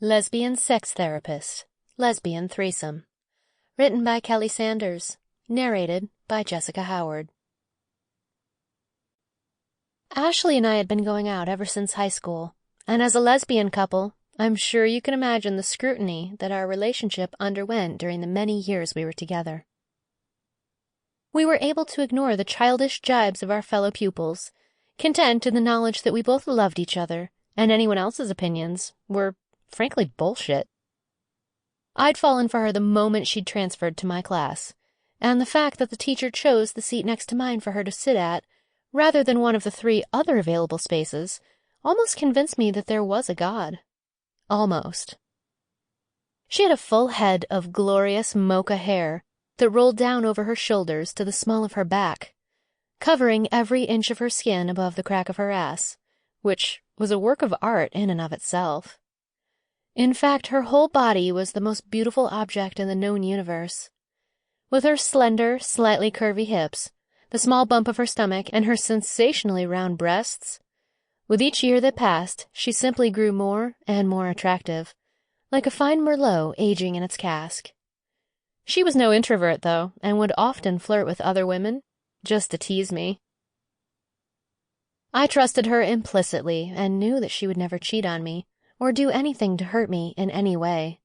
Lesbian Sex Therapist, Lesbian Threesome. Written by Kelly Sanders. Narrated by Jessica Howard. Ashley and I had been going out ever since high school, and as a lesbian couple, I'm sure you can imagine the scrutiny that our relationship underwent during the many years we were together. We were able to ignore the childish jibes of our fellow pupils, content in the knowledge that we both loved each other, and anyone else's opinions were, frankly, bullshit. I'd fallen for her the moment she'd transferred to my class, and the fact that the teacher chose the seat next to mine for her to sit at, rather than one of the 3 other available spaces, almost convinced me that there was a God. Almost. She had a full head of glorious mocha hair that rolled down over her shoulders to the small of her back, covering every inch of her skin above the crack of her ass, which was a work of art in and of itself. In fact, her whole body was the most beautiful object in the known universe. With her slender, slightly curvy hips, the small bump of her stomach, and her sensationally round breasts, with each year that passed, she simply grew more and more attractive, like a fine Merlot aging in its cask. She was no introvert, though, and would often flirt with other women, just to tease me. I trusted her implicitly and knew that she would never cheat on me, or do anything to hurt me in any way.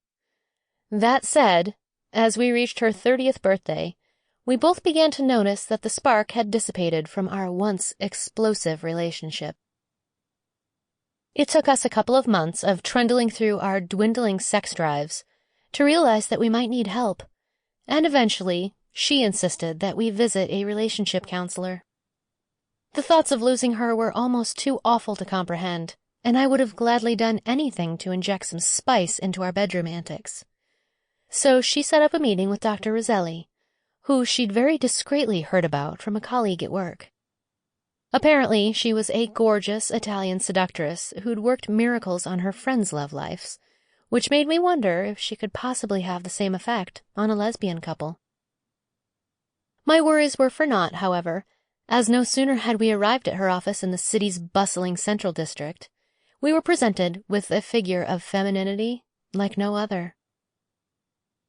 That said, as we reached her 30th birthday, we both began to notice that the spark had dissipated from our once explosive relationship. It took us a couple of months of trundling through our dwindling sex drives to realize that we might need help, and eventually she insisted that we visit a relationship counselor. The thoughts of losing her were almost too awful to comprehend, and I would have gladly done anything to inject some spice into our bedroom antics. So she set up a meeting with Dr. Roselli, who she'd very discreetly heard about from a colleague at work. Apparently, she was a gorgeous Italian seductress who'd worked miracles on her friends' love lives, which made me wonder if she could possibly have the same effect on a lesbian couple. My worries were for naught, however, as no sooner had we arrived at her office in the city's bustling central district, we were presented with a figure of femininity like no other.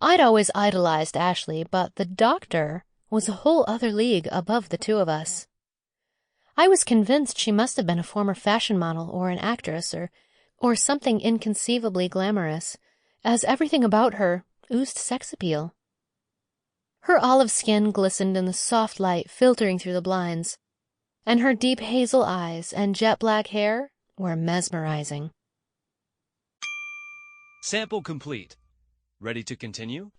I'd always idolized Ashley, but the doctor was a whole other league above the two of us. I was convinced she must have been a former fashion model or an actress or something inconceivably glamorous, as everything about her oozed sex appeal. Her olive skin glistened in the soft light filtering through the blinds, and her deep hazel eyes and jet-black hair were mesmerizing. Sample complete. Ready to continue?